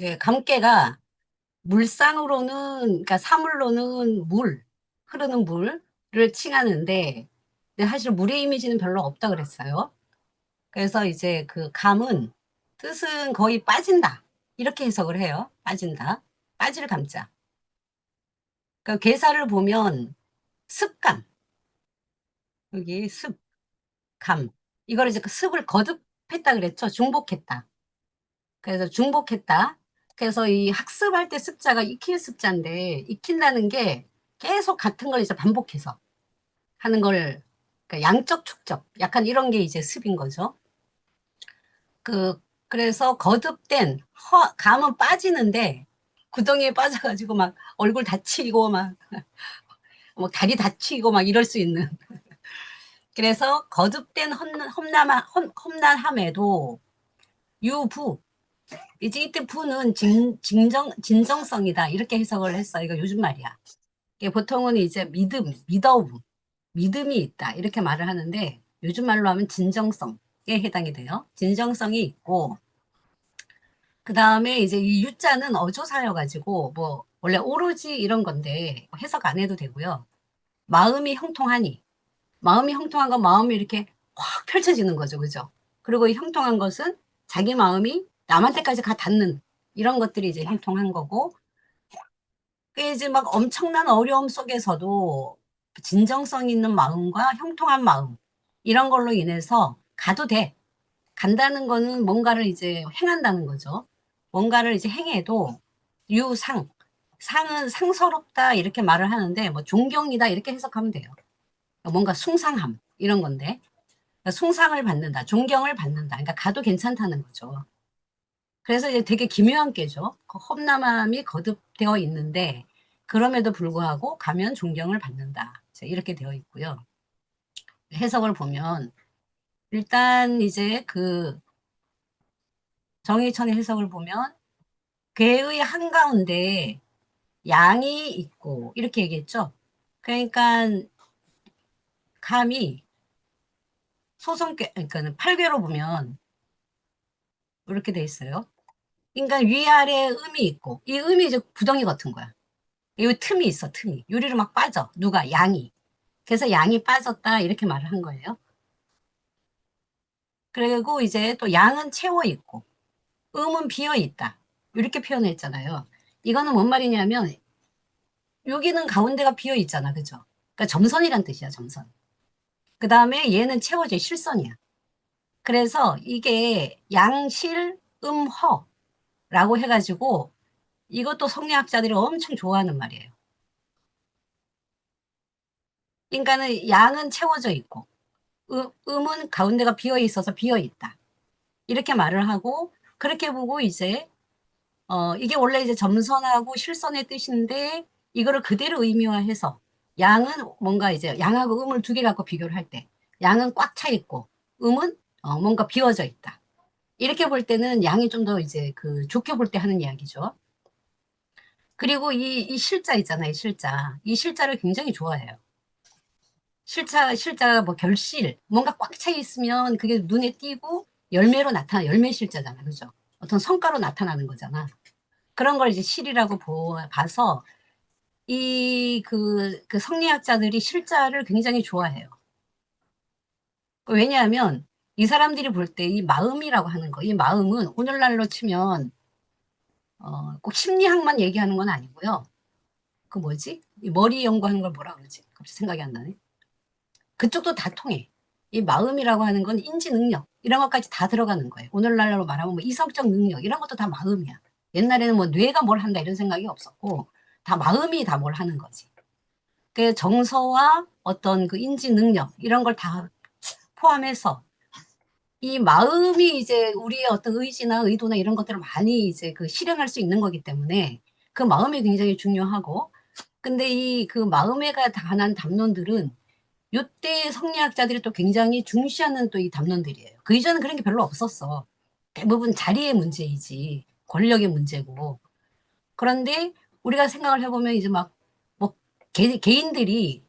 예, 감개가 물상으로는, 그러니까 사물로는 물, 흐르는 물을 칭하는데, 근데 사실 물의 이미지는 별로 없다 그랬어요. 그래서 이제 그 감은 뜻은 거의 빠진다. 이렇게 해석을 해요. 빠진다. 빠질 감자. 그러니까 괴사를 보면 습감, 여기 습, 감. 이거를 이제 그 습을 거듭했다 그랬죠. 중복했다. 그래서 중복했다. 그래서 이 학습할 때 습자가 익힐 습자인데, 익힌다는 게 계속 같은 걸 이제 반복해서 하는 걸, 그러니까 양적 축적, 약간 이런 게 이제 습인 거죠. 그, 그래서 거듭된 감은 빠지는데, 구덩이에 빠져가지고 막 얼굴 다치고 막 다리 다치고 막 이럴 수 있는. 그래서 거듭된 험난함에도 유부, 이제 이때 부는 진정성이다. 이렇게 해석을 했어. 이거 요즘 말이야. 이게 보통은 이제 믿음이 있다. 이렇게 말을 하는데 요즘 말로 하면 진정성에 해당이 돼요. 진정성이 있고, 그 다음에 이제 이 유자는 어조사여가지고, 뭐, 원래 오로지 이런 건데 해석 안 해도 되고요. 마음이 형통하니. 마음이 형통한 건 마음이 이렇게 확 펼쳐지는 거죠. 그죠? 그리고 이 형통한 것은 자기 마음이 남한테까지 가 닿는 이런 것들이 이제 형통한 거고, 그 이제 막 엄청난 어려움 속에서도 진정성 있는 마음과 형통한 마음, 이런 걸로 인해서 가도 돼. 간다는 거는 뭔가를 이제 행한다는 거죠. 뭔가를 이제 행해도 유상, 상은 상서롭다 이렇게 말을 하는데 뭐 존경이다 이렇게 해석하면 돼요. 뭔가 숭상함 이런 건데 그러니까 숭상을 받는다, 존경을 받는다. 그러니까 가도 괜찮다는 거죠. 그래서 이제 되게 기묘한 께죠. 그 험난함이 거듭되어 있는데 그럼에도 불구하고 가면 존경을 받는다. 이렇게 되어 있고요. 해석을 보면 일단 이제 그 정의천의 해석을 보면 괴의 한가운데 양이 있고 이렇게 얘기했죠. 그러니까 감이 소성괴, 그러니까 팔괘로 보면 이렇게 돼 있어요. 그러니까 위아래 음이 있고 이 음이 이제 구덩이 같은 거야. 이 틈이 있어, 틈이. 유리로 막 빠져. 누가? 양이. 그래서 양이 빠졌다 이렇게 말을 한 거예요. 그리고 이제 또 양은 채워 있고 음은 비어 있다. 이렇게 표현했잖아요. 이거는 뭔 말이냐면 여기는 가운데가 비어 있잖아. 그죠? 그러니까 점선이란 뜻이야, 점선. 그 다음에 얘는 채워져 실선이야. 그래서 이게 양실 음허라고 해가지고 이것도 성리학자들이 엄청 좋아하는 말이에요. 그러니까는 양은 채워져 있고 음은 가운데가 비어 있어서 비어 있다. 이렇게 말을 하고 그렇게 보고 이제 이게 원래 이제 점선하고 실선의 뜻인데 이거를 그대로 의미화해서 양은 뭔가 이제 양하고 음을 두 개 갖고 비교를 할 때 양은 꽉 차 있고 음은 뭔가 비워져 있다. 이렇게 볼 때는 양이 좀 더 이제 그 좋게 볼 때 하는 이야기죠. 그리고 이 실자 있잖아요, 실자. 이 실자를 굉장히 좋아해요. 실자가 뭐 결실, 뭔가 꽉 차 있으면 그게 눈에 띄고 열매로 열매 실자잖아. 그죠? 어떤 성과로 나타나는 거잖아. 그런 걸 이제 실이라고 봐서 그 성리학자들이 실자를 굉장히 좋아해요. 왜냐하면 이 사람들이 볼 때 이 마음이라고 하는 거, 이 마음은 오늘날로 치면 꼭 심리학만 얘기하는 건 아니고요. 그 뭐지? 이 머리 연구하는 걸 뭐라 그러지? 갑자기 생각이 안 나네. 그쪽도 다 통해. 이 마음이라고 하는 건 인지 능력 이런 것까지 다 들어가는 거예요. 오늘날로 말하면 뭐 이성적 능력 이런 것도 다 마음이야. 옛날에는 뭐 뇌가 뭘 한다 이런 생각이 없었고 다 마음이 다 뭘 하는 거지. 그 정서와 어떤 그 인지 능력 이런 걸 다 포함해서 이 마음이 이제 우리의 어떤 의지나 의도나 이런 것들을 많이 이제 그 실행할 수 있는 거기 때문에 그 마음이 굉장히 중요하고 근데 이 그 마음에 관한 담론들은 요때 성리학자들이 또 굉장히 중시하는 또 이 담론들이에요. 그 이전은 그런 게 별로 없었어. 대부분 자리의 문제이지 권력의 문제고. 그런데 우리가 생각을 해보면 이제 막 뭐 개인들이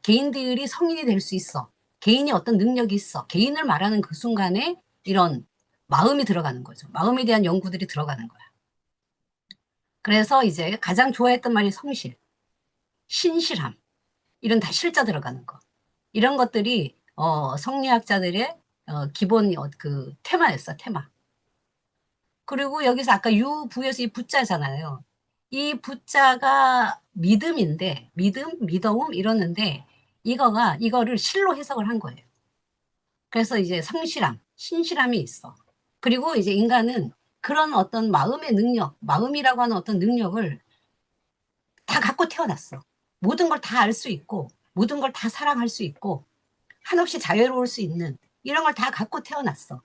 성인이 될 수 있어. 개인이 어떤 능력이 있어. 개인을 말하는 그 순간에 이런 마음이 들어가는 거죠. 마음에 대한 연구들이 들어가는 거야. 그래서 이제 가장 좋아했던 말이 성실, 신실함, 이런 다 실자 들어가는 거. 이런 것들이 성리학자들의 기본 그 테마였어, 테마. 그리고 여기서 아까 유부에서 이 부자잖아요. 이 부자가 믿음인데, 믿음, 믿어움 이러는데, 이거를 실로 해석을 한 거예요. 그래서 이제 성실함, 신실함이 있어. 그리고 이제 인간은 그런 어떤 마음의 능력, 마음이라고 하는 어떤 능력을 다 갖고 태어났어. 모든 걸 다 알 수 있고, 모든 걸 다 사랑할 수 있고, 한없이 자유로울 수 있는 이런 걸 다 갖고 태어났어.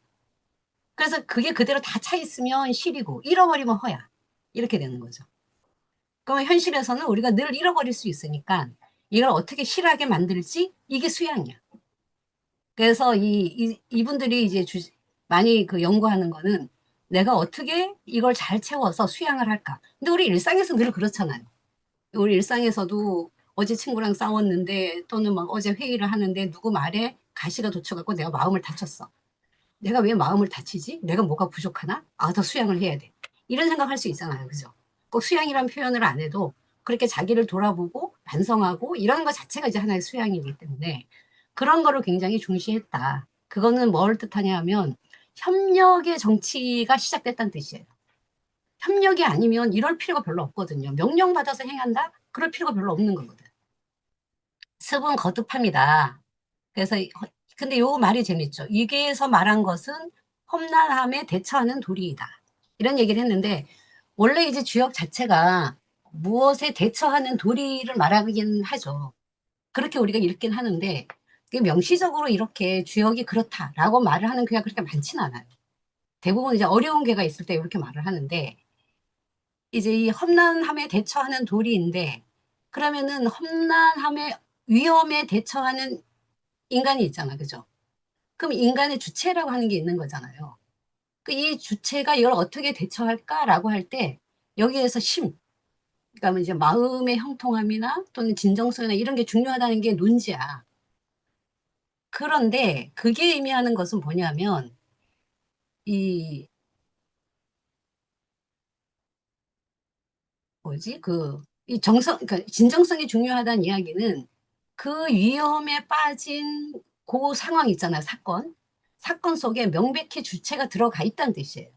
그래서 그게 그대로 다 차 있으면 실이고, 잃어버리면 허야. 이렇게 되는 거죠. 그러면 현실에서는 우리가 늘 잃어버릴 수 있으니까 이걸 어떻게 실하게 만들지? 이게 수양이야. 그래서 이분들이 이제 많이 그 연구하는 거는 내가 어떻게 이걸 잘 채워서 수양을 할까. 근데 우리 일상에서 늘 그렇잖아요. 우리 일상에서도 어제 친구랑 싸웠는데 또는 막 어제 회의를 하는데 누구 말에 가시가 돋쳐갖고 내가 마음을 다쳤어. 내가 왜 마음을 다치지? 내가 뭐가 부족하나? 아, 더 수양을 해야 돼. 이런 생각할 수 있잖아요. 그죠? 꼭 수양이란 표현을 안 해도 그렇게 자기를 돌아보고 반성하고 이런 것 자체가 이제 하나의 수양이기 때문에 그런 거를 굉장히 중시했다. 그거는 뭘 뜻하냐 하면 협력의 정치가 시작됐다는 뜻이에요. 협력이 아니면 이럴 필요가 별로 없거든요. 명령받아서 행한다? 그럴 필요가 별로 없는 거거든. 습은 거듭합니다. 그래서 근데 요 말이 재밌죠. 위계에서 말한 것은 험난함에 대처하는 도리이다. 이런 얘기를 했는데 원래 이제 주역 자체가 무엇에 대처하는 도리를 말하긴 하죠. 그렇게 우리가 읽긴 하는데 명시적으로 이렇게 주역이 그렇다라고 말을 하는 괴가 그렇게 많지는 않아요. 대부분 이제 어려운 괴가 있을 때 이렇게 말을 하는데 이제 이 험난함에 대처하는 도리인데 그러면은 험난함에 위험에 대처하는 인간이 있잖아, 그죠? 그럼 인간의 주체라고 하는 게 있는 거잖아요. 그 이 주체가 이걸 어떻게 대처할까라고 할 때 여기에서 그러니까 이제 마음의 형통함이나 또는 진정성이나 이런 게 중요하다는 게 논지야. 그런데 그게 의미하는 것은 뭐냐면 이 뭐지? 이 그러니까 진정성이 중요하다는 이야기는 그 위험에 빠진 그 상황 있잖아요, 사건. 사건 속에 명백히 주체가 들어가 있다는 뜻이에요.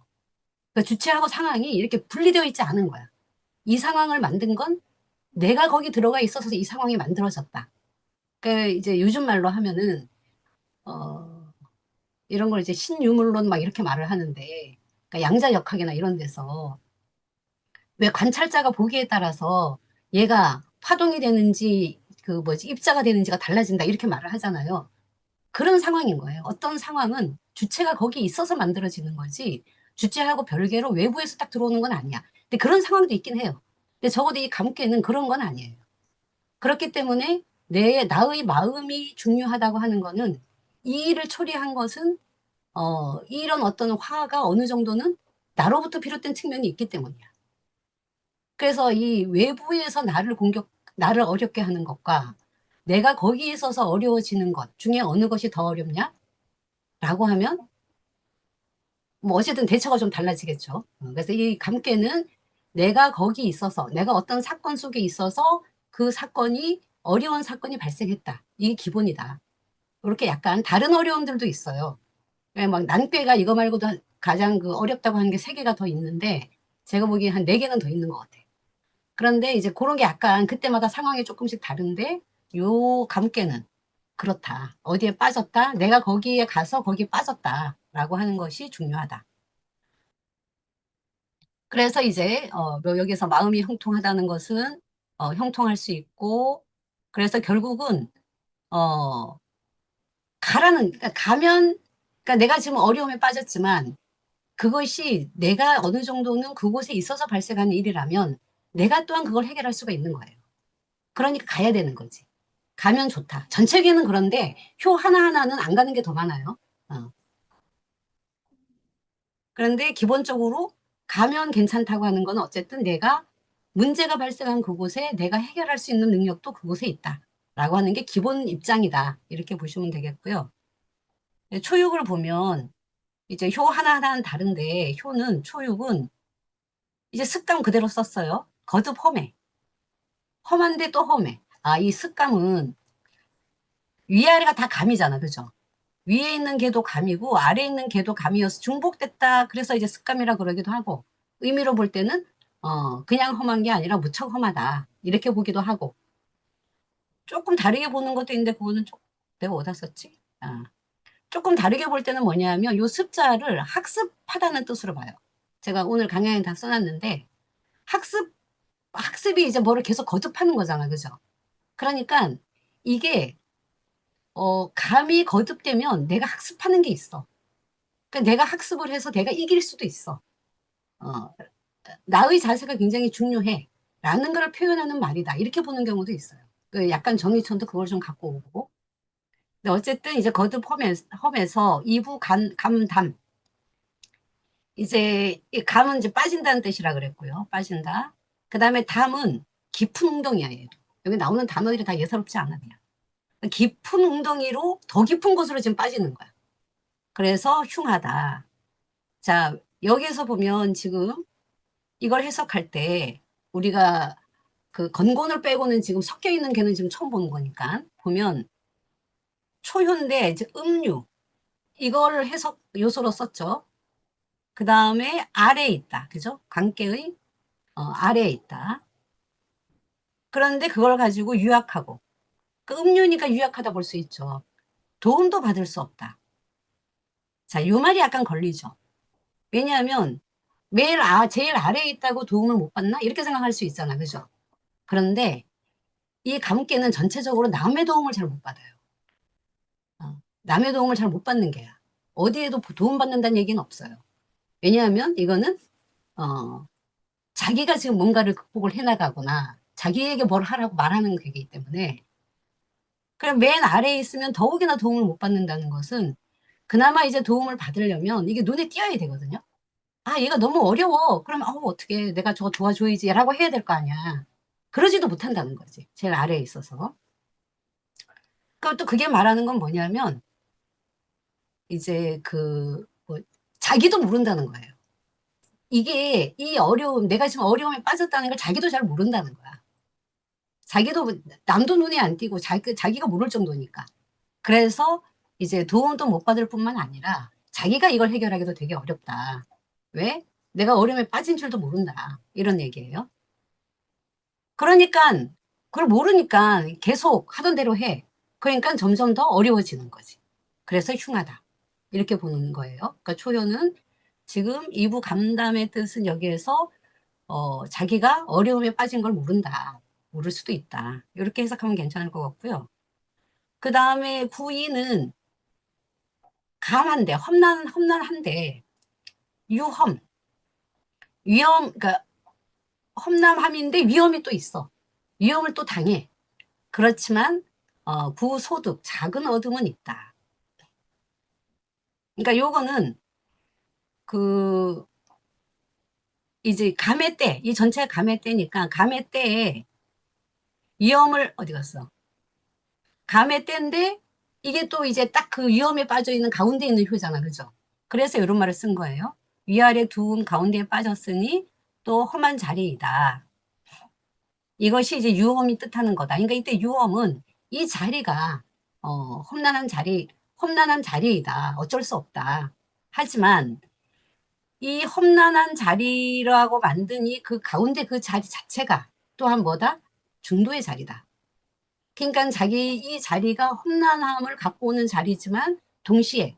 그러니까 주체하고 상황이 이렇게 분리되어 있지 않은 거야. 이 상황을 만든 건 내가 거기 들어가 있어서 이 상황이 만들어졌다. 그 이제 요즘 말로 하면은 어 이런 걸 이제 신유물론 막 이렇게 말을 하는데 그러니까 양자역학이나 이런 데서 왜 관찰자가 보기에 따라서 얘가 파동이 되는지 그 뭐지 입자가 되는지가 달라진다 이렇게 말을 하잖아요. 그런 상황인 거예요. 어떤 상황은 주체가 거기 있어서 만들어지는 거지 주체하고 별개로 외부에서 딱 들어오는 건 아니야. 근데 그런 상황도 있긴 해요. 근데 적어도 이 감께는 그런 건 아니에요. 그렇기 때문에 나의 마음이 중요하다고 하는 거는 이 일을 처리한 것은 이런 어떤 화가 어느 정도는 나로부터 비롯된 측면이 있기 때문이야. 그래서 이 외부에서 나를 어렵게 하는 것과 내가 거기 있어서 어려워지는 것 중에 어느 것이 더 어렵냐? 라고 하면 뭐 어쨌든 대처가 좀 달라지겠죠. 그래서 이 감께는 내가 거기 있어서 내가 어떤 사건 속에 있어서 그 사건이 어려운 사건이 발생했다. 이게 기본이다. 이렇게 약간 다른 어려움들도 있어요. 막 난꾀가 이거 말고도 가장 그 어렵다고 하는 게 세 개가 더 있는데 제가 보기엔 한 네 개는 더 있는 것 같아요. 그런데 이제 그런 게 약간 그때마다 상황이 조금씩 다른데 요 감께는 그렇다. 어디에 빠졌다. 내가 거기에 가서 거기에 빠졌다라고 하는 것이 중요하다. 그래서 이제 뭐 여기서 마음이 형통하다는 것은 형통할 수 있고 그래서 결국은 어 그러니까 가면 그러니까 내가 지금 어려움에 빠졌지만 그것이 내가 어느 정도는 그곳에 있어서 발생하는 일이라면 내가 또한 그걸 해결할 수가 있는 거예요. 그러니까 가야 되는 거지. 가면 좋다. 전체계는 그런데 효 하나하나는 안 가는 게 더 많아요. 어. 그런데 기본적으로 가면 괜찮다고 하는 건 어쨌든 내가 문제가 발생한 그곳에 내가 해결할 수 있는 능력도 그곳에 있다. 라고 하는 게 기본 입장이다. 이렇게 보시면 되겠고요. 초육을 보면 이제 효 하나하나는 다른데 초육은 이제 습감 그대로 썼어요. 거듭 험해. 험한데 또 험해. 아, 이 습감은 위아래가 다 감이잖아. 그죠? 위에 있는 개도 감이고 아래에 있는 개도 감이어서 중복됐다. 그래서 이제 습감이라 그러기도 하고 의미로 볼 때는 그냥 험한 게 아니라 무척 험하다. 이렇게 보기도 하고 조금 다르게 보는 것도 있는데 그거는 내가 어디다 썼지? 조금 다르게 볼 때는 뭐냐면 요 습자를 학습하다는 뜻으로 봐요. 제가 오늘 강연에 다 써놨는데 학습이 이제 뭐를 계속 거듭하는 거잖아. 그죠? 그러니까 이게 감이 거듭되면 내가 학습하는 게 있어. 그러니까 내가 학습을 해서 내가 이길 수도 있어. 어, 나의 자세가 굉장히 중요해. 라는 걸 표현하는 말이다. 이렇게 보는 경우도 있어요. 그 약간 정의천도 그걸 좀 갖고 오고. 근데 어쨌든 이제 거듭 험에서 이부 감담. 이제 이 감은 이제 빠진다는 뜻이라 그랬고요. 빠진다. 그 다음에 담은 깊은 웅덩이야, 얘도. 여기 나오는 단어들이 다 예사롭지 않아, 그냥. 깊은 웅덩이로 더 깊은 곳으로 지금 빠지는 거야. 그래서 흉하다. 자, 여기에서 보면 지금 이걸 해석할 때 우리가 그 건곤을 빼고는 지금 섞여 있는 개는 지금 처음 보는 거니까 보면 초효인데 이제 음유 이거를 해석 요소로 썼죠. 그 다음에 아래에 있다. 그죠? 관계의 아래에 있다. 그런데 그걸 가지고 유약하고 그 음유니까 유약하다 볼 수 있죠. 도움도 받을 수 없다. 자, 요 말이 약간 걸리죠. 왜냐하면 제일 아래에 있다고 도움을 못 받나? 이렇게 생각할 수 있잖아. 그죠? 그런데 이 감깨는 전체적으로 남의 도움을 잘 못 받아요. 남의 도움을 잘 못 받는 게야. 어디에도 도움받는다는 얘기는 없어요. 왜냐하면 이거는 어, 자기가 지금 뭔가를 극복을 해나가거나 자기에게 뭘 하라고 말하는 거기 때문에 그럼 맨 아래에 있으면 더욱이나 도움을 못 받는다는 것은 그나마 이제 도움을 받으려면 이게 눈에 띄어야 되거든요. 아, 얘가 너무 어려워. 그럼 어떻게 내가 저거 도와줘야지 라고 해야 될 거 아니야. 그러지도 못한다는 거지. 제일 아래에 있어서. 그리고 또 그게 말하는 건 뭐냐면 이제 뭐 자기도 모른다는 거예요. 이게 이 어려움, 내가 지금 어려움에 빠졌다는 걸 자기도 잘 모른다는 거야. 자기도 남도 눈에 안 띄고 자기가 모를 정도니까. 그래서 이제 도움도 못 받을 뿐만 아니라 자기가 이걸 해결하기도 되게 어렵다. 왜? 내가 어려움에 빠진 줄도 모른다. 이런 얘기예요. 그러니까 그걸 모르니까 계속 하던 대로 해. 그러니까 점점 더 어려워지는 거지. 그래서 흉하다. 이렇게 보는 거예요. 그러니까 초효는 지금 이부 감담의 뜻은 여기에서 자기가 어려움에 빠진 걸 모른다. 모를 수도 있다. 이렇게 해석하면 괜찮을 것 같고요. 그 다음에 구이는 감한데, 험난한데, 유험, 그러니까 험난함인데 위험이 또 있어. 위험을 또 당해. 그렇지만, 구소득, 작은 어둠은 있다. 그러니까 요거는 그, 이제 감의 때, 이 전체가 감의 때니까 감의 때에 위험을, 어디 갔어? 감의 때인데 이게 또 이제 딱 그 위험에 빠져 있는 가운데 있는 효잖아. 그죠? 그래서 이런 말을 쓴 거예요. 위아래 두음 가운데에 빠졌으니 또 험한 자리이다. 이것이 이제 유험이 뜻하는 거다. 그러니까 이때 유험은 이 자리가 험난한 자리이다. 어쩔 수 없다. 하지만 이 험난한 자리라고 만드니 그 가운데 그 자리 자체가 또한 뭐다? 중도의 자리다. 그러니까 이 자리가 험난함을 갖고 오는 자리지만 동시에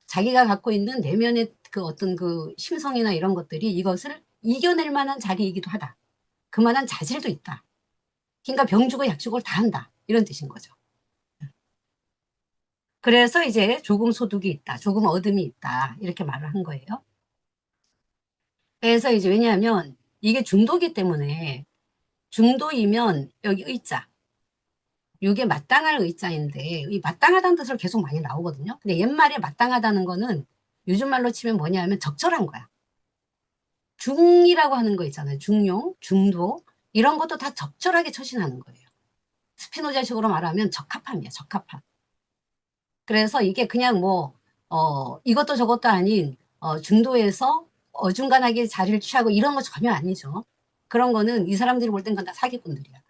자기가 갖고 있는 내면의 그 어떤 그 심성이나 이런 것들이 이것을 이겨낼 만한 자리이기도 하다. 그만한 자질도 있다. 그러니까 병주고 약주고를 다 한다. 이런 뜻인 거죠. 그래서 이제 조금 소득이 있다. 조금 어둠이 있다. 이렇게 말을 한 거예요. 그래서 이제 왜냐하면 이게 중도기 때문에 중도이면 여기 의자. 이게 마땅할 의자인데 이 마땅하다는 뜻으로 계속 많이 나오거든요. 근데 옛말에 마땅하다는 거는 요즘 말로 치면 뭐냐면 적절한 거야. 중이라고 하는 거 있잖아요. 중용, 중도 이런 것도 다 적절하게 처신하는 거예요. 스피노자식으로 말하면 적합함이야. 적합함. 그래서 이게 그냥 뭐 이것도 저것도 아닌 중도에서 어중간하게 자리를 취하고 이런 거 전혀 아니죠. 그런 거는 이 사람들이 볼 땐 그건 다 사기꾼들이야.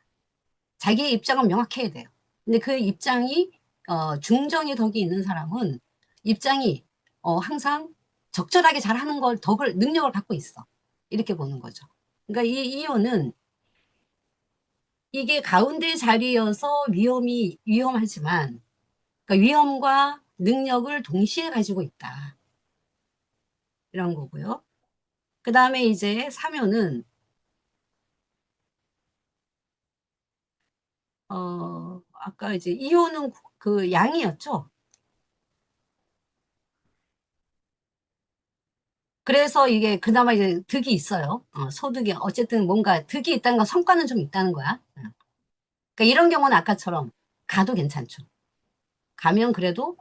자기의 입장은 명확해야 돼요. 근데 그 입장이 중정의 덕이 있는 사람은 입장이 항상 적절하게 잘하는 걸 덕을 능력을 갖고 있어. 이렇게 보는 거죠. 그러니까 이 이혼은 이게 가운데 자리여서 위험하지만 그러니까 위험과 능력을 동시에 가지고 있다. 이런 거고요. 그 다음에 이제 사묘는 아까 이제 이혼은 그 양이었죠. 그래서 이게 그나마 이제 득이 있어요. 소득이 어쨌든 뭔가 득이 있다는 건 성과는 좀 있다는 거야. 그러니까 이런 경우는 아까처럼 가도 괜찮죠. 가면 그래도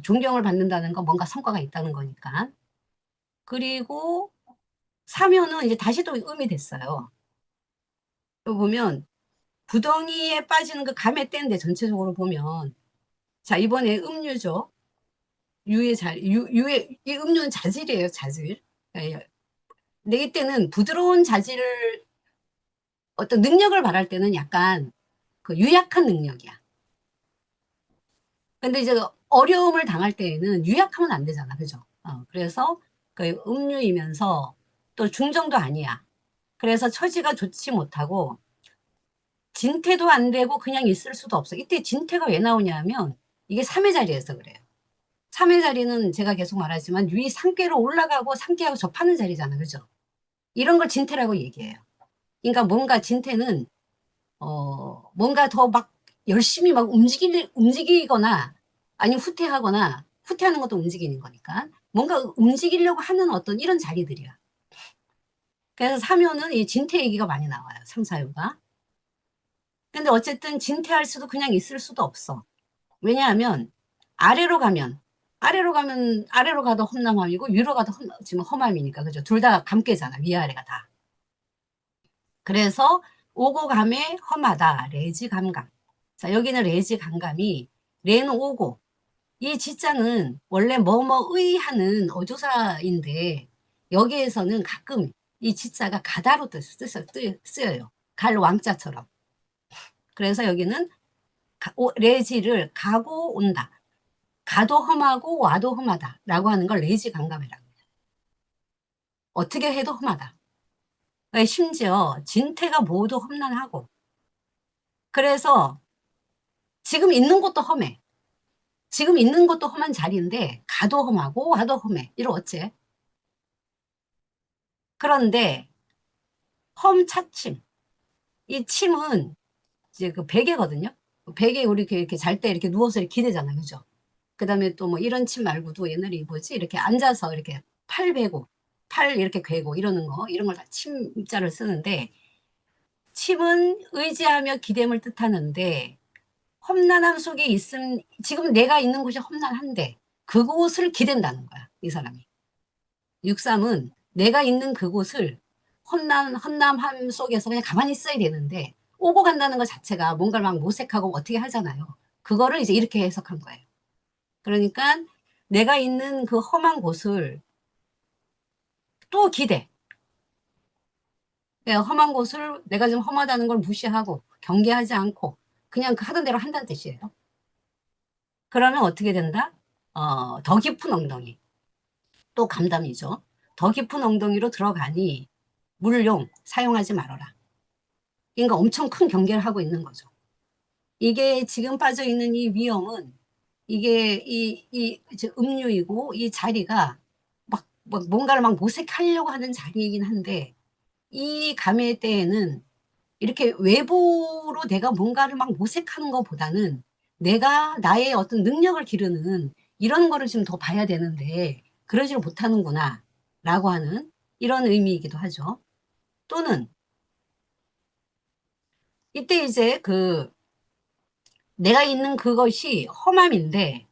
존경을 받는다는 건 뭔가 성과가 있다는 거니까. 그리고 사묘는 이제 다시 또 음이 됐어요. 또 보면 구덩이에 빠지는 그 감의 때인데 전체적으로 보면 자 이번에 음유죠. 유의 이 음료는 자질이에요, 자질. 예. 근데 이때는 부드러운 자질을 어떤 능력을 말할 때는 약간 그 유약한 능력이야. 근데 이제 어려움을 당할 때에는 유약하면 안 되잖아, 그죠? 그래서 그 음유이면서 또 중정도 아니야. 그래서 처지가 좋지 못하고 진퇴도 안 되고 그냥 있을 수도 없어. 이때 진퇴가 왜 나오냐면 이게 3의 자리에서 그래요. 3의 자리는 제가 계속 말하지만 위 상계로 올라가고 상계하고 접하는 자리잖아, 그죠? 이런 걸 진퇴라고 얘기해요. 그러니까 뭔가 진퇴는 뭔가 더 막 열심히 막 움직이거나 아니면 후퇴하는 것도 움직이는 거니까 뭔가 움직이려고 하는 어떤 이런 자리들이야. 그래서 사묘는 이 진퇴 얘기가 많이 나와요. 삼사유가. 근데 어쨌든 진퇴할 수도 그냥 있을 수도 없어. 왜냐하면 아래로 가면 아래로 가도 험남함이고 위로 가도 지금 험함이니까 그죠? 둘 다 감깨잖아. 위아래가 다. 그래서 오고 감에 험하다. 레지 감감. 자, 여기는 레지 감감이 레는 오고 이 지자는 원래 뭐뭐의 하는 어조사인데 여기에서는 가끔 이 지자가 가다로 쓰여요. 갈 왕자처럼. 그래서 여기는 레지를 가고 온다. 가도 험하고 와도 험하다라고 하는 걸 레지 감감이라고 해요. 어떻게 해도 험하다. 심지어 진태가 모두 험난하고 그래서 지금 있는 곳도 험해. 지금 있는 곳도 험한 자리인데 가도 험하고 와도 험해. 이러 어째? 그런데 험차침. 이 침은 이제 그 베개거든요. 베개 우리 이렇게 잘 때 이렇게 누워서 이렇게 기대잖아요. 그죠? 그 다음에 또 뭐 이런 침 말고도 옛날에 뭐지? 이렇게 앉아서 이렇게 팔 베고, 팔 이렇게 괴고 이러는 거, 이런 걸 다 침자를 쓰는데, 침은 의지하며 기댐을 뜻하는데, 험난함 속에 지금 내가 있는 곳이 험난한데, 그곳을 기댄다는 거야, 이 사람이. 육삼은 내가 있는 그곳을 험난함 속에서 그냥 가만히 있어야 되는데, 오고 간다는 것 자체가 뭔가를 막 모색하고 어떻게 하잖아요. 그거를 이제 이렇게 해석한 거예요. 그러니까 내가 있는 그 험한 곳을 또 기대. 험한 곳을 내가 좀 험하다는 걸 무시하고 경계하지 않고 그냥 그 하던 대로 한다는 뜻이에요. 그러면 어떻게 된다? 더 깊은 엉덩이. 또 감담이죠. 더 깊은 엉덩이로 들어가니 물용 사용하지 말아라. 그러니까 엄청 큰 경계를 하고 있는 거죠. 이게 지금 빠져 있는 이 위험은 이게 이 음유이고 이 자리가 막 뭔가를 막 모색하려고 하는 자리이긴 한데 이 감의 때에는 이렇게 외부로 내가 뭔가를 막 모색하는 것보다는 내가 나의 어떤 능력을 기르는 이런 거를 좀 더 봐야 되는데 그러지를 못하는구나 라고 하는 이런 의미이기도 하죠. 또는 이때 이제 그 내가 있는 그것이 험함인데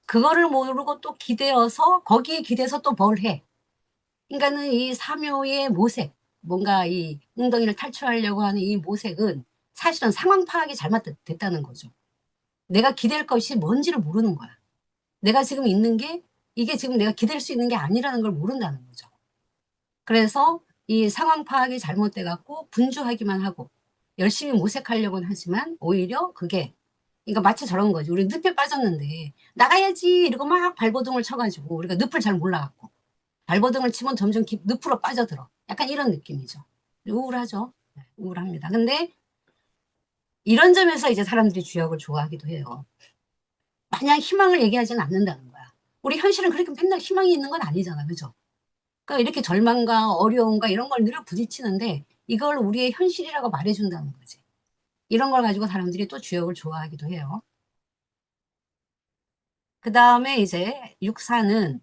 그거를 모르고 또 기대어서 거기에 기대서 또 뭘 해. 그러니까는 이 사묘의 모색, 뭔가 이 웅덩이를 탈출하려고 하는 이 모색은 사실은 상황 파악이 잘못됐다는 거죠. 내가 기댈 것이 뭔지를 모르는 거야. 내가 지금 있는 게 이게 지금 내가 기댈 수 있는 게 아니라는 걸 모른다는 거죠. 그래서 이 상황 파악이 잘못돼 갖고 분주하기만 하고 열심히 모색하려고는 하지만 오히려 그게 그러니까 마치 저런 거지. 우리 늪에 빠졌는데 나가야지 이러고 막 발버둥을 쳐가지고 우리가 늪을 잘 몰라갖고 발버둥을 치면 점점 늪으로 빠져들어. 약간 이런 느낌이죠. 우울하죠. 네, 우울합니다. 근데 이런 점에서 이제 사람들이 주역을 좋아하기도 해요. 마냥 희망을 얘기하지는 않는다는 거야. 우리 현실은 그렇게 맨날 희망이 있는 건 아니잖아. 그죠? 그러니까 이렇게 절망과 어려움과 이런 걸 늘 부딪히는데 이걸 우리의 현실이라고 말해준다는 거지. 이런 걸 가지고 사람들이 또 주역을 좋아하기도 해요. 그 다음에 이제 육사는,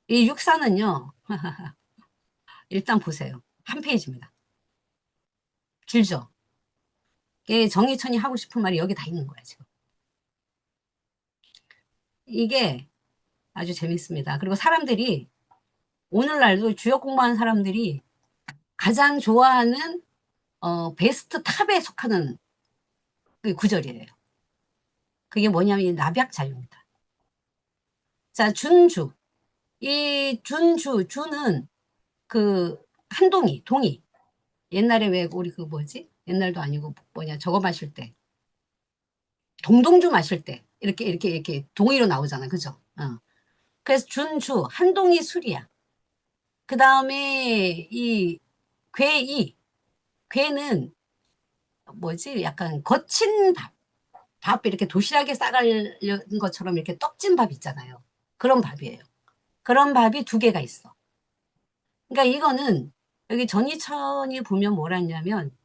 이 육사는요, 일단 보세요. 한 페이지입니다. 길죠? 이게 정희천이 하고 싶은 말이 여기 다 있는 거야, 지금. 이게 아주 재밌습니다. 그리고 사람들이, 오늘날도 주역 공부하는 사람들이 가장 좋아하는, 베스트 탑에 속하는 그 구절이에요. 그게 뭐냐면 이 나비약자유입니다. 자, 준주. 이 주는 그 한동이, 동이. 옛날에 왜 우리 그 뭐지? 옛날도 아니고 뭐냐, 저거 마실 때. 동동주 마실 때. 이렇게 동의로 나오잖아. 그죠? 그래서 준주, 한동이 술이야. 그 다음에 이 괴이, 괴는 뭐지? 약간 거친 밥. 밥 이렇게 도시락에 싸가는 것처럼 이렇게 떡진 밥 있잖아요. 그런 밥이에요. 그런 밥이 두 개가 있어. 그러니까 이거는 여기 전이천이 보면 뭐라 했냐면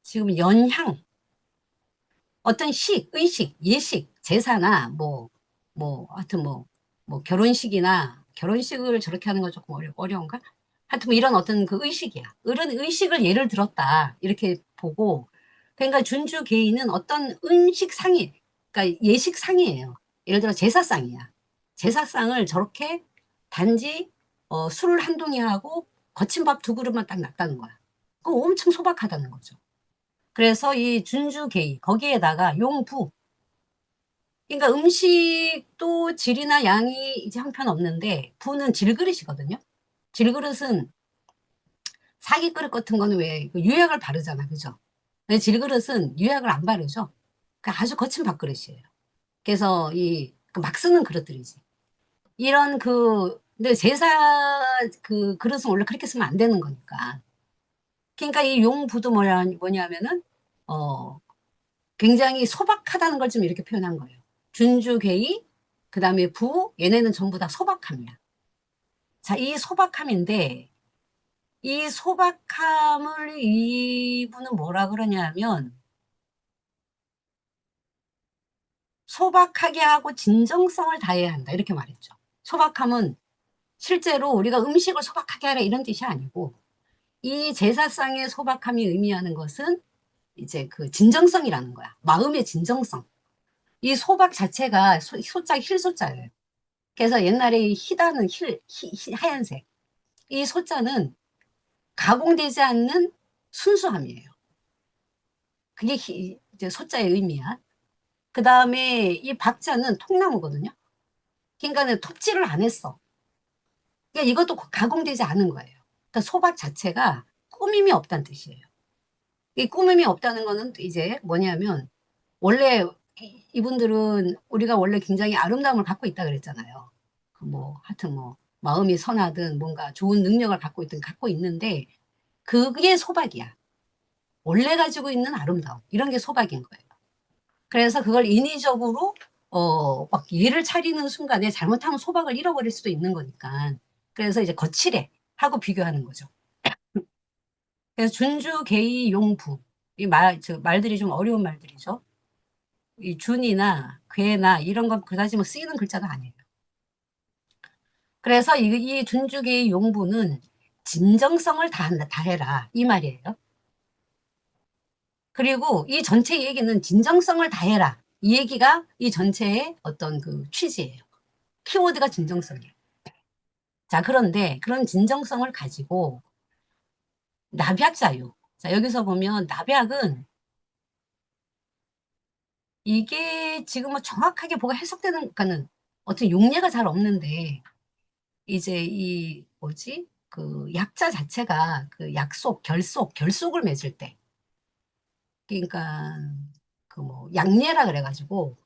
지금 연향, 어떤 의식, 예식, 제사나 하여튼 결혼식이나 결혼식을 저렇게 하는 건 조금 어려운가? 하여튼 뭐 이런 어떤 그 의식이야. 이런 의식을 예를 들었다. 이렇게 보고. 그러니까 준주 개인은 어떤 음식상이, 그러니까 예식상이에요. 예를 들어 제사상이야. 제사상을 저렇게 단지 술 한 동이 하고 거친 밥 두 그릇만 딱 놨다는 거야. 그거 엄청 소박하다는 거죠. 그래서 이 준주게이 거기에다가 용부 그러니까 음식도 질이나 양이 이제 형편없는데 부는 질그릇이거든요. 질그릇은 사기 그릇 같은 거는 왜 유약을 바르잖아. 그죠? 근데 질그릇은 유약을 안 바르죠. 그 아주 거친 밥그릇이에요. 그래서 막 쓰는 그릇들이지. 이런 근데 제사 그 그릇은 원래 그렇게 쓰면 안 되는 거니까. 그러니까 이 용부도 뭐냐면은, 어, 굉장히 소박하다는 걸 좀 이렇게 표현한 거예요. 준주괴이, 그 다음에 얘네는 전부 다 소박함이야. 자, 이 소박함인데, 이 소박함을 이분은 뭐라 그러냐면, 소박하게 하고 진정성을 다해야 한다. 이렇게 말했죠. 소박함은 실제로 우리가 음식을 소박하게 하라 이런 뜻이 아니고, 이 제사상의 소박함이 의미하는 것은 이제 그 진정성이라는 거야. 마음의 진정성. 이 소박 자체가 소자, 힐소자예요. 그래서 옛날에 이 희다는 하얀색. 이 소자는 가공되지 않는 순수함이에요. 그게 이제 소자의 의미야. 그 다음에 이 박자는 통나무거든요. 그러니까 톱질을 안 했어. 그러니까 이것도 가공되지 않은 거예요. 그러니까 소박 자체가 꾸밈이 없다는 뜻이에요. 이 꾸밈이 없다는 거는 이제 뭐냐면 원래 이분들은 우리가 원래 굉장히 아름다움을 갖고 있다 그랬잖아요. 하여튼 마음이 선하든 뭔가 좋은 능력을 갖고 있든 갖고 있는데 그게 소박이야. 원래 가지고 있는 아름다움. 이런 게 소박인 거예요. 그래서 그걸 인위적으로 막 예를 차리는 순간에 잘못하면 소박을 잃어버릴 수도 있는 거니까. 그래서 이제 거칠해 하고 비교하는 거죠. 그래서 준주, 계의, 용부. 말들이 좀 어려운 말들이죠. 이 준이나 괴나 이런 건 그다지 쓰이는 글자가 아니에요. 그래서 이 준주계의 용부는 진정성을 다해라 이 말이에요. 그리고 이 전체 얘기는 진정성을 다해라 이 얘기가 이 전체의 어떤 그 취지예요. 키워드가 진정성이에요. 자, 그런데 그런 진정성을 가지고 나비약자유. 자, 여기서 보면 나비약은 이게 지금 정확하게 뭐가 해석되는, 그러니까는 어떤 용례가 잘 없는데 이제 이 뭐지? 그 약자 자체가 그 약속, 결속을 맺을 때, 그러니까 그 뭐 양례라 그래가지고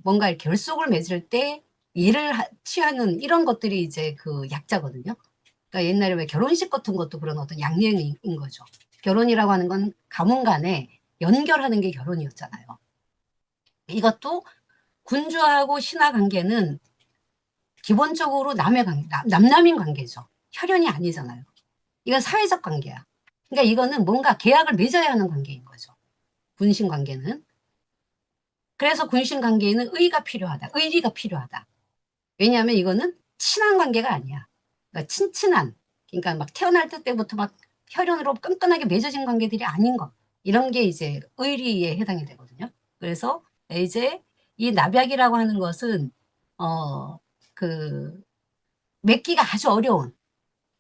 뭔가 결속을 맺을 때 취하는 이런 것들이 이제 그 약자거든요. 그러니까 옛날에 왜 결혼식 같은 것도 그런 어떤 양례인 거죠. 결혼이라고 하는 건 가문 간에 연결하는 게 결혼이었잖아요. 이것도 군주하고 신하 관계는 기본적으로 남의 관계, 남남인 관계죠. 혈연이 아니잖아요. 이건 사회적 관계야. 그러니까 이거는 뭔가 계약을 맺어야 하는 관계인 거죠. 군신 관계는. 그래서 군신 관계에는 의가 필요하다. 의리가 필요하다. 왜냐하면 이거는 친한 관계가 아니야. 그러니까 친친한. 그러니까 막 태어날 때부터 막 혈연으로 끈끈하게 맺어진 관계들이 아닌 것. 이런 게 이제 의리에 해당이 되거든요. 그래서 이제 이 납약이라고 하는 것은 그 맺기가 아주 어려운.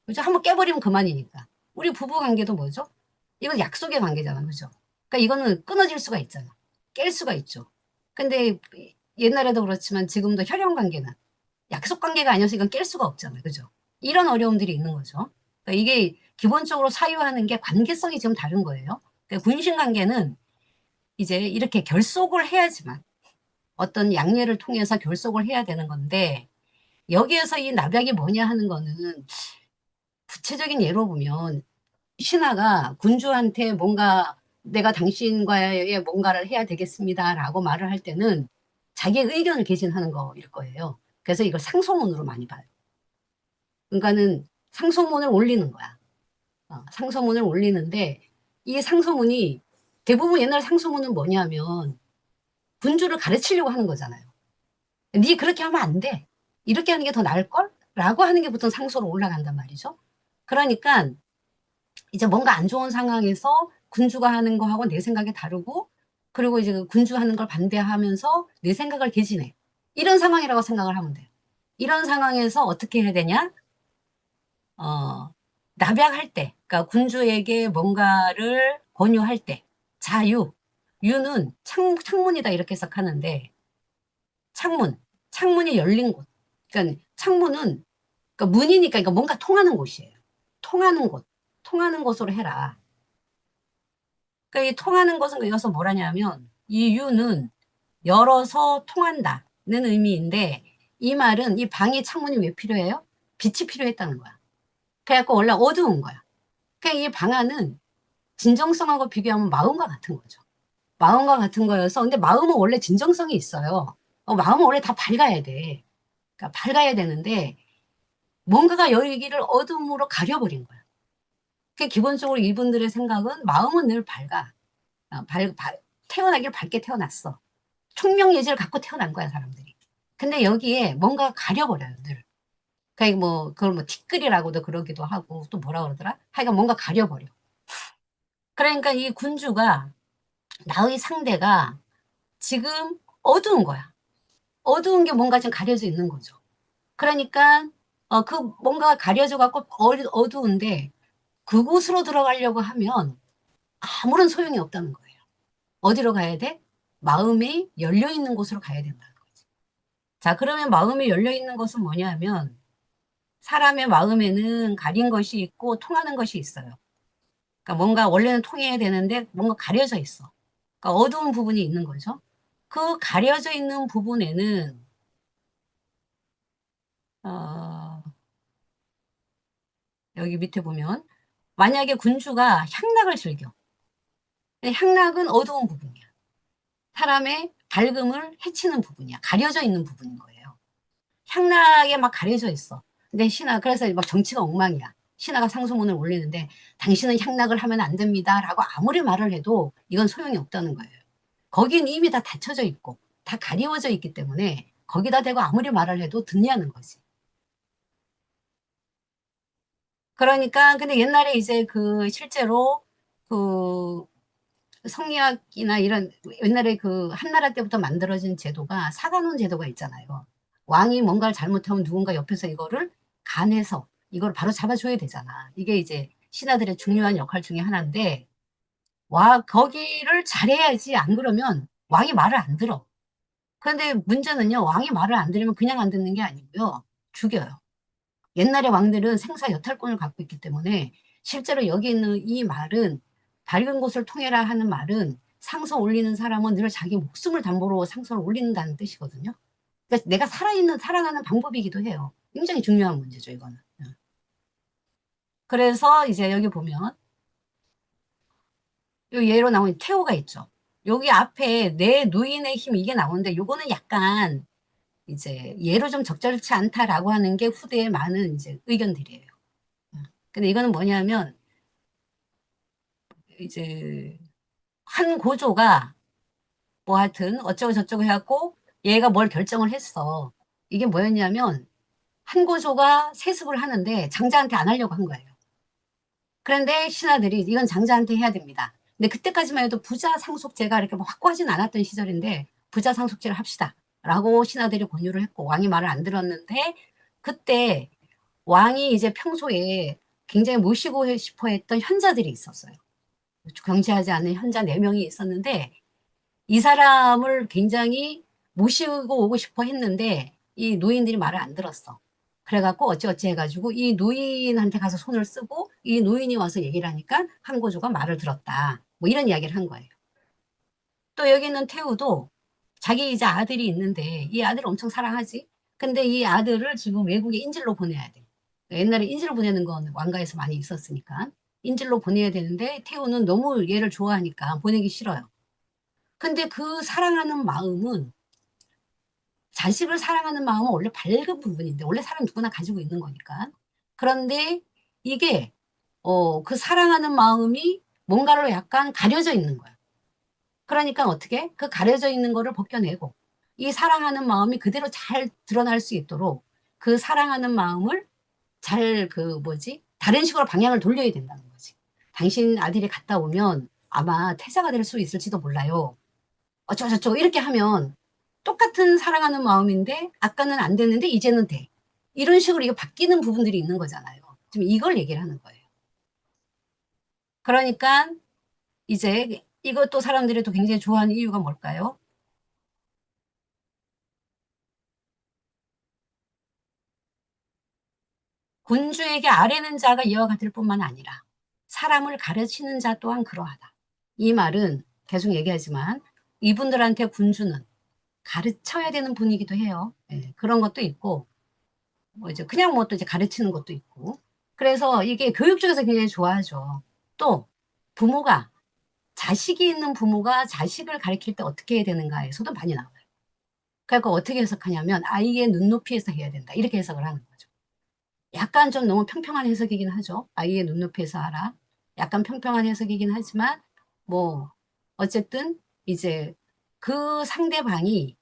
그죠? 한번 깨버리면 그만이니까. 우리 부부 관계도 뭐죠? 이건 약속의 관계잖아. 그죠? 그러니까 이거는 끊어질 수가 있잖아. 깰 수가 있죠. 근데 옛날에도 그렇지만 지금도 혈연 관계는 약속 관계가 아니어서 이건 깰 수가 없잖아요. 그죠? 이런 어려움들이 있는 거죠. 그러니까 이게 기본적으로 사유하는 게 관계성이 지금 다른 거예요. 그러니까 군신 관계는 이제 이렇게 결속을 해야지만 어떤 양례를 통해서 결속을 해야 되는 건데 여기에서 이 납약이 뭐냐 하는 거는 구체적인 예로 보면 신하가 군주한테 뭔가 내가 당신과의 뭔가를 해야 되겠습니다라고 말을 할 때는 자기의 의견을 개진하는 거일 거예요. 그래서 이걸 상소문으로 많이 봐요. 그러니까는 상소문을 올리는 거야. 상소문을 올리는데 이 상소문이 대부분 옛날 상소문은 뭐냐면 군주를 가르치려고 하는 거잖아요. 네 그렇게 하면 안 돼. 이렇게 하는 게 더 나을걸? 라고 하는 게 보통 상소로 올라간단 말이죠. 그러니까 이제 뭔가 안 좋은 상황에서 군주가 하는 거하고 내 생각이 다르고 그리고 이제 그 군주 하는 걸 반대하면서 내 생각을 개진해. 이런 상황이라고 생각을 하면 돼요. 이런 상황에서 어떻게 해야 되냐? 어, 납약할 때, 그러니까 군주에게 뭔가를 권유할 때, 자유, 유는 창문이다 이렇게 해석하는데, 창문이 열린 곳. 그러니까 창문은, 그러니까 문이니까 그러니까 뭔가 통하는 곳이에요. 통하는 곳, 통하는 곳으로 해라. 그러니까 이 통하는 것은 여기서 뭐라냐면, 이 유는 열어서 통한다는 의미인데, 이 말은 이 방에 창문이 왜 필요해요? 빛이 필요했다는 거야. 그래갖고 원래 어두운 거야. 그러니까 이 방안은 진정성하고 비교하면 마음과 같은 거죠. 마음과 같은 거여서 근데 마음은 원래 진정성이 있어요. 마음은 원래 다 밝아야 돼. 그러니까 밝아야 되는데 뭔가가 여기를 어둠으로 가려버린 거야. 그 기본적으로 이분들의 생각은 마음은 늘 밝아. 어, 밝, 밝, 태어나길 밝게 태어났어. 총명예지를 갖고 태어난 거야 사람들이. 근데 여기에 뭔가 가려버려요 늘. 그러니까 뭐 그걸 뭐 티끌이라고도 그러기도 하고 또 뭐라 그러더라? 하여간 뭔가 가려버려. 그러니까 이 군주가 나의 상대가 지금 어두운 거야. 어두운 게 뭔가 좀 가려져 있는 거죠. 그러니까 그 뭔가 가려져 갖고 어두운데 그곳으로 들어가려고 하면 아무런 소용이 없다는 거예요. 어디로 가야 돼? 마음이 열려 있는 곳으로 가야 된다는 거지. 자, 그러면 마음이 열려 있는 것은 뭐냐면 사람의 마음에는 가린 것이 있고 통하는 것이 있어요. 그러니까 뭔가 원래는 통해야 되는데 뭔가 가려져 있어. 그러니까 어두운 부분이 있는 거죠. 그 가려져 있는 부분에는 어, 여기 밑에 보면 만약에 군주가 향락을 즐겨. 근데 향락은 어두운 부분이야. 사람의 밝음을 해치는 부분이야. 가려져 있는 부분인 거예요. 향락에 막 가려져 있어. 근데 신하 그래서 막 정치가 엉망이야. 신하가 상소문을 올리는데 당신은 향락을 하면 안 됩니다라고 아무리 말을 해도 이건 소용이 없다는 거예요. 거긴 이미 다 닫혀져 있고 다 가리워져 있기 때문에 거기다 대고 아무리 말을 해도 듣냐는 거지. 그러니까 근데 옛날에 이제 그 실제로 그 성리학이나 이런 옛날에 그 한나라 때부터 만들어진 제도가 사관원 제도가 있잖아요. 왕이 뭔가를 잘못하면 누군가 옆에서 이거를 간해서 이걸 바로 잡아줘야 되잖아. 이게 이제 신하들의 중요한 역할 중에 하나인데 와 거기를 잘해야지 안 그러면 왕이 말을 안 들어. 그런데 문제는요 왕이 말을 안 들으면 그냥 안 듣는 게 아니고요 죽여요. 옛날의 왕들은 생사 여탈권을 갖고 있기 때문에 실제로 여기 있는 이 말은 밝은 곳을 통해라 하는 말은 상소 올리는 사람은 늘 자기 목숨을 담보로 상소를 올린다는 뜻이거든요. 그러니까 내가 살아가는 방법이기도 해요. 굉장히 중요한 문제죠, 이거는. 그래서 이제 여기 보면 요 예로 나온 태호가 있죠. 여기 앞에 내 누인의 힘 이게 나오는데 요거는 약간 이제 예로 좀 적절치 않다라고 하는 게 후대에 많은 이제 의견들이에요. 근데 이거는 뭐냐면 이제 한 고조가 뭐 하여튼 어쩌고 저쩌고 해갖고 얘가 뭘 결정을 했어. 이게 뭐였냐면 한 고조가 세습을 하는데 장자한테 안 하려고 한 거예요. 그런데 신하들이 이건 장자한테 해야 됩니다. 근데 그때까지만 해도 부자 상속제가 이렇게 뭐 확고하진 않았던 시절인데 부자 상속제를 합시다. 라고 신하들이 권유를 했고 왕이 말을 안 들었는데 그때 왕이 이제 평소에 굉장히 모시고 싶어 했던 현자들이 있었어요. 경제하지 않은 현자 4명이 있었는데 이 사람을 굉장히 모시고 오고 싶어 했는데 이 노인들이 말을 안 들었어. 그래갖고 어찌어찌 해가지고 이 노인한테 가서 손을 쓰고 이 노인이 와서 얘기를 하니까 한고조가 말을 들었다. 뭐 이런 이야기를 한 거예요. 또 여기 있는 태우도 자기 이제 아들이 있는데 이 아들을 엄청 사랑하지. 근데 이 아들을 지금 외국에 인질로 보내야 돼. 옛날에 인질로 보내는 건 왕가에서 많이 있었으니까. 인질로 보내야 되는데 태우는 너무 얘를 좋아하니까 보내기 싫어요. 근데 그 사랑하는 마음은 자식을 사랑하는 마음은 원래 밝은 부분인데 원래 사람 누구나 가지고 있는 거니까. 그런데 이게 그 사랑하는 마음이 뭔가로 약간 가려져 있는 거야. 그러니까 어떻게? 그 가려져 있는 거를 벗겨내고 이 사랑하는 마음이 그대로 잘 드러날 수 있도록 그 사랑하는 마음을 잘 그 뭐지? 다른 식으로 방향을 돌려야 된다는 거지. 당신 아들이 갔다 오면 아마 태자가 될 수 있을지도 몰라요. 어쩌고저쩌고 이렇게 하면 똑같은 사랑하는 마음인데 아까는 안 됐는데 이제는 돼. 이런 식으로 이거 바뀌는 부분들이 있는 거잖아요. 지금 이걸 얘기를 하는 거예요. 그러니까 이제 이것도 사람들이 또 굉장히 좋아하는 이유가 뭘까요? 군주에게 아뢰는 자가 이와 같을 뿐만 아니라 사람을 가르치는 자 또한 그러하다. 이 말은 계속 얘기하지만 이분들한테 군주는 가르쳐야 되는 분이기도 해요. 예, 그런 것도 있고 뭐 이제 그냥 뭐 또 이제 가르치는 것도 있고. 그래서 이게 교육 쪽에서 굉장히 좋아하죠. 또 부모가 자식이 있는 부모가 자식을 가르칠 때 어떻게 해야 되는가에서도 많이 나와요. 그러니까 어떻게 해석하냐면 아이의 눈높이에서 해야 된다. 이렇게 해석을 하는 거죠. 약간 좀 너무 평평한 해석이긴 하죠. 아이의 눈높이에서 하라. 약간 평평한 해석이긴 하지만 뭐 어쨌든 이제 그 상대방이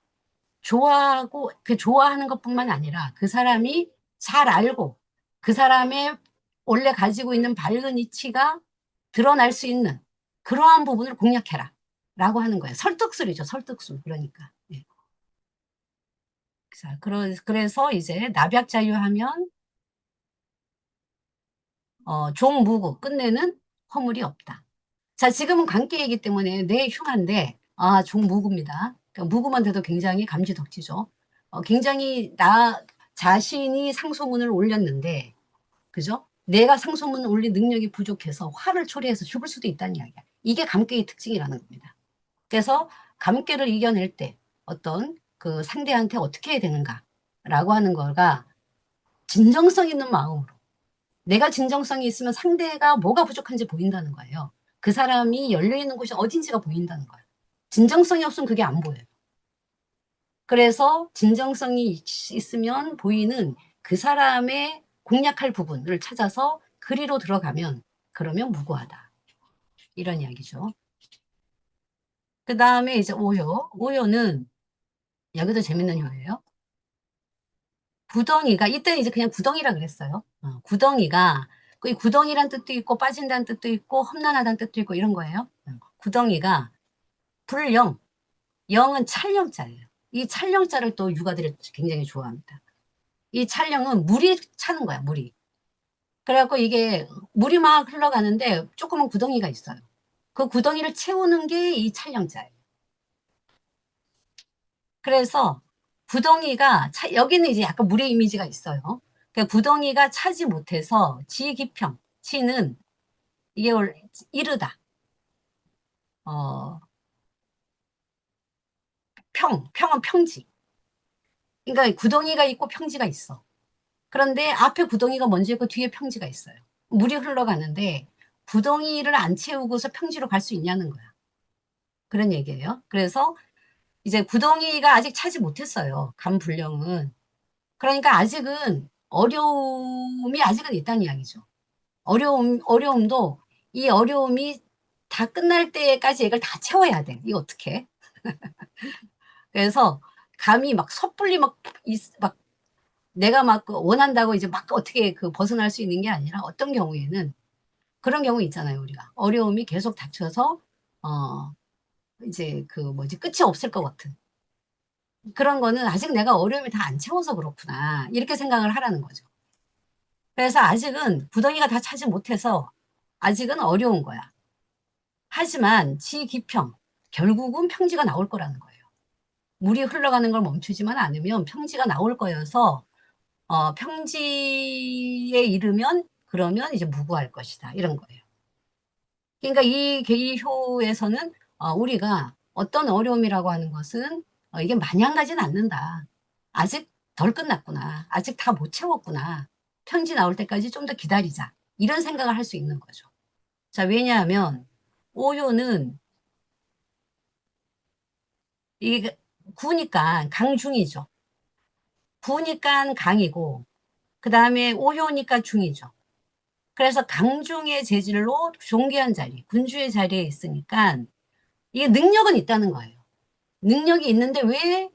좋아하고 그 좋아하는 것뿐만 아니라 그 사람이 잘 알고 그 사람의 원래 가지고 있는 밝은 이치가 드러날 수 있는 그러한 부분을 공략해라 라고 하는 거예요. 설득술이죠. 설득술. 그러니까. 예. 자, 그래서 이제 납약자유하면 종무고 끝내는 허물이 없다. 자, 지금은 관계이기 때문에 내 흉한데 종무구입니다. 그러니까 무구만 돼도 굉장히 감지덕지죠. 굉장히 나 자신이 상소문을 올렸는데 그죠? 내가 상소문을 올릴 능력이 부족해서 화를 초래해서 죽을 수도 있다는 이야기야. 이게 감계의 특징이라는 겁니다. 그래서 감계를 이겨낼 때 어떤 그 상대한테 어떻게 해야 되는가라고 하는 거가 진정성 있는 마음으로 내가 진정성이 있으면 상대가 뭐가 부족한지 보인다는 거예요. 그 사람이 열려있는 곳이 어딘지가 보인다는 거예요. 진정성이 없으면 그게 안 보여요. 그래서 진정성이 있으면 보이는 그 사람의 공략할 부분을 찾아서 그리로 들어가면 그러면 무고하다. 이런 이야기죠. 그 다음에 이제 오효. 오효는 여기도 재밌는 효예요. 구덩이가 이때는 이제 그냥 구덩이라 그랬어요. 구덩이가 그 구덩이란 뜻도 있고 빠진다는 뜻도 있고 험난하다는 뜻도 있고 이런 거예요. 구덩이가 불령, 영은 찰령자예요. 이 찰령자를 또 유가들이 굉장히 좋아합니다. 이 찰령은 물이 차는 거야, 물이. 그래갖고 이게 물이 막 흘러가는데 조그만 구덩이가 있어요. 그 구덩이를 채우는 게 이 찰령자예요. 그래서 구덩이가 여기는 이제 약간 물의 이미지가 있어요. 그러니까 구덩이가 차지 못해서 지기평, 치는 이게 이르다. 평은 평지. 그러니까 구덩이가 있고 평지가 있어. 그런데 앞에 구덩이가 먼저 있고 뒤에 평지가 있어요. 물이 흘러가는데 구덩이를 안 채우고서 평지로 갈 수 있냐는 거야. 그런 얘기예요. 그래서 이제 구덩이가 아직 차지 못했어요. 감불령은. 그러니까 아직은 어려움이 아직은 있다는 이야기죠. 어려움도 이 어려움이 다 끝날 때까지 이걸 다 채워야 돼. 이거 어떻게? 그래서 감이 막 섣불리 막 내가 막 원한다고 이제 막 어떻게 그 벗어날 수 있는 게 아니라 어떤 경우에는 그런 경우 있잖아요. 우리가 어려움이 계속 닥쳐서 어 이제 그 뭐지 끝이 없을 것 같은 그런 거는 아직 내가 어려움이 다 안 채워서 그렇구나 이렇게 생각을 하라는 거죠. 그래서 아직은 구덩이가 다 차지 못해서 아직은 어려운 거야. 하지만 지기평 결국은 평지가 나올 거라는 거예요. 물이 흘러가는 걸 멈추지만 않으면 평지가 나올 거여서 평지에 이르면 그러면 이제 무구할 것이다 이런 거예요. 그러니까 이 계기효에서는 우리가 어떤 어려움이라고 하는 것은 이게 마냥 가진 않는다. 아직 덜 끝났구나. 아직 다 못 채웠구나. 평지 나올 때까지 좀 더 기다리자. 이런 생각을 할 수 있는 거죠. 자, 왜냐하면 오효는 이게 구니까 강중이죠. 구니까 강이고 그 다음에 오효니까 중이죠. 그래서 강중의 재질로 존귀한 자리, 군주의 자리에 있으니까 이게 능력은 있다는 거예요. 능력이 있는데 왜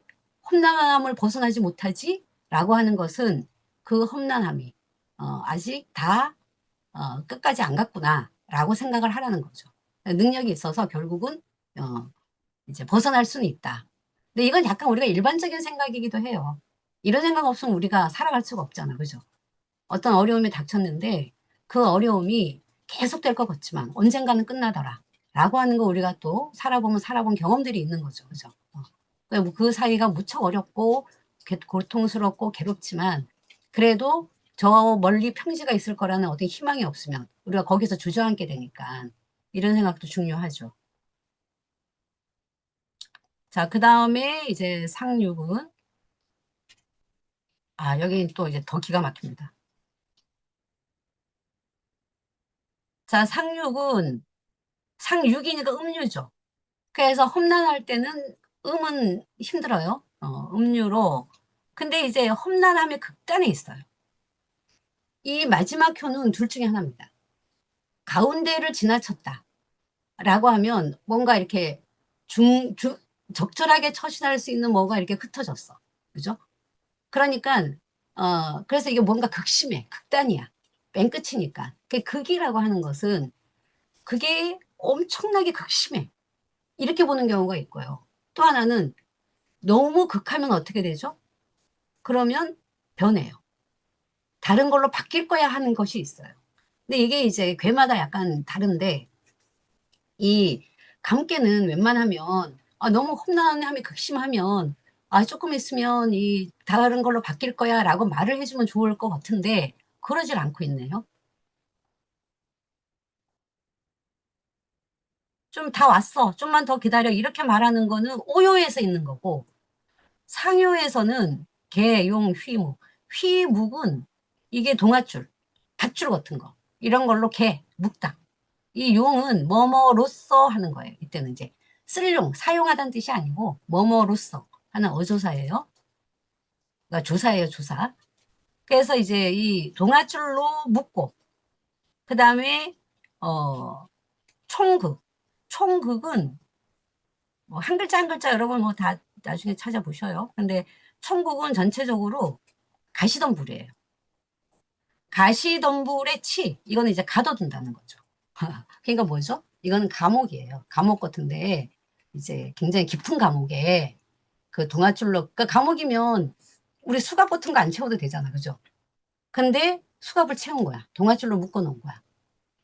험난함을 벗어나지 못하지? 라고 하는 것은 그 험난함이 아직 다 끝까지 안 갔구나 라고 생각을 하라는 거죠. 능력이 있어서 결국은 어, 이제 벗어날 수는 있다. 근데 이건 약간 우리가 일반적인 생각이기도 해요. 이런 생각 없으면 우리가 살아갈 수가 없잖아. 그죠? 어떤 어려움이 닥쳤는데 그 어려움이 계속될 것 같지만 언젠가는 끝나더라. 라고 하는 거 우리가 또 살아보면 살아본 경험들이 있는 거죠. 그죠? 그 사이가 무척 어렵고 고통스럽고 괴롭지만 그래도 저 멀리 평지가 있을 거라는 어떤 희망이 없으면 우리가 거기서 주저앉게 되니까 이런 생각도 중요하죠. 자, 그 다음에 이제 상륙은 여기 또 이제 더 기가 막힙니다. 자, 상륙이니까 음유죠. 그래서 험난할 때는 음은 힘들어요. 음유로. 근데 이제 험난함의 극단에 있어요. 이 마지막 효는 둘 중에 하나입니다. 가운데를 지나쳤다. 라고 하면 뭔가 이렇게 적절하게 처신할 수 있는 뭐가 이렇게 흩어졌어. 그죠? 그러니까, 그래서 이게 뭔가 극심해. 극단이야. 맨 끝이니까. 그 극이라고 하는 것은 그게 엄청나게 극심해. 이렇게 보는 경우가 있고요. 또 하나는 너무 극하면 어떻게 되죠? 그러면 변해요. 다른 걸로 바뀔 거야 하는 것이 있어요. 근데 이게 이제 괴마다 약간 다른데 이 감깨는 웬만하면 너무 험난함이 극심하면 조금 있으면 이 다른 걸로 바뀔 거야 라고 말을 해주면 좋을 것 같은데 그러질 않고 있네요. 좀 다 왔어. 좀만 더 기다려. 이렇게 말하는 거는 오요에서 있는 거고 상요에서는 개, 용, 휘묵. 휘묵은 이게 동아줄, 밧줄 같은 거. 이런 걸로 개, 묵다. 이 용은 뭐뭐로써 하는 거예요. 이때는 이제 쓸용, 사용하다는 뜻이 아니고 뭐뭐로써 하는 어조사예요. 그러니까 조사예요, 조사. 그래서 이제 이 동아줄로 묶고 그 다음에 어 총극. 총극은 뭐 한 글자 한 글자 여러분 뭐 다 나중에 찾아보셔요. 근데 총극은 전체적으로 가시덤불이에요. 가시덤불의 치. 이거는 이제 가둬둔다는 거죠. 그러니까 뭐죠? 이거는 감옥이에요. 감옥 같은데 이제 굉장히 깊은 감옥에 그 동아줄로 그러니까 감옥이면 우리 수갑 같은 거 안 채워도 되잖아. 그죠? 근데 수갑을 채운 거야. 동아줄로 묶어 놓은 거야.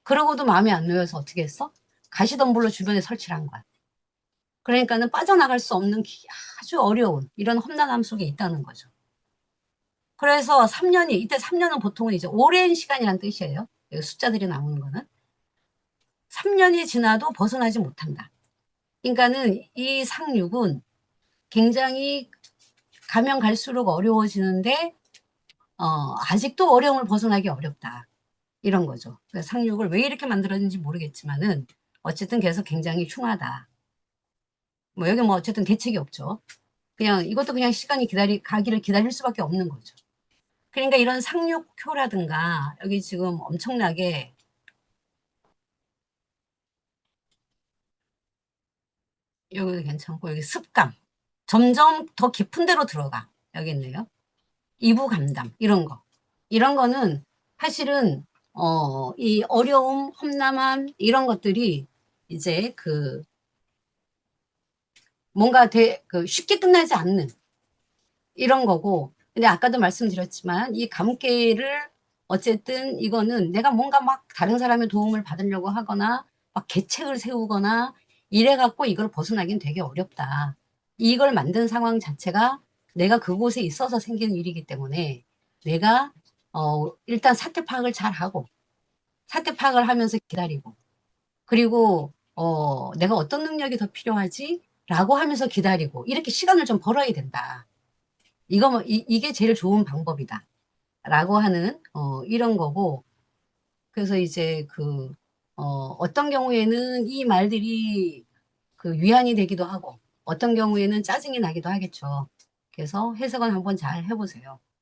그러고도 마음에 안 놓여서 어떻게 했어? 가시덤불로 주변에 설치를 한 거야. 그러니까는 빠져나갈 수 없는 아주 어려운 이런 험난함 속에 있다는 거죠. 그래서 3년이, 이때 3년은 보통은 이제 오랜 시간이란 뜻이에요. 여기 숫자들이 나오는 거는. 3년이 지나도 벗어나지 못한다. 그러니까는 이 상륙은 굉장히 가면 갈수록 어려워지는데, 아직도 어려움을 벗어나기 어렵다. 이런 거죠. 그래서 상륙을 왜 이렇게 만들었는지 모르겠지만은, 어쨌든 계속 굉장히 흉하다. 뭐, 여기 뭐, 어쨌든 대책이 없죠. 그냥, 이것도 그냥 시간이 가기를 기다릴 수밖에 없는 거죠. 그러니까 이런 상륙효라든가, 여기 지금 엄청나게, 여기도 괜찮고, 여기 습감. 점점 더 깊은 데로 들어가. 여기 있네요. 이부 감담, 이런 거. 이런 거는 사실은, 이 어려움, 험난함, 이런 것들이 이제 뭔가 쉽게 끝나지 않는 이런 거고. 근데 아까도 말씀드렸지만 이 감개를 어쨌든 이거는 내가 뭔가 막 다른 사람의 도움을 받으려고 하거나 막 계책을 세우거나 이래 갖고 이걸 벗어나긴 되게 어렵다. 이걸 만든 상황 자체가 내가 그곳에 있어서 생긴 일이기 때문에 내가 일단 사태 파악을 잘 하고 사태 파악을 하면서 기다리고 그리고 내가 어떤 능력이 더 필요하지? 라고 하면서 기다리고 이렇게 시간을 좀 벌어야 된다. 이게 제일 좋은 방법이다. 라고 하는, 이런 거고. 그래서 이제 어떤 경우에는 이 말들이 위안이 되기도 하고, 어떤 경우에는 짜증이 나기도 하겠죠. 그래서 해석은 한번 잘 해보세요.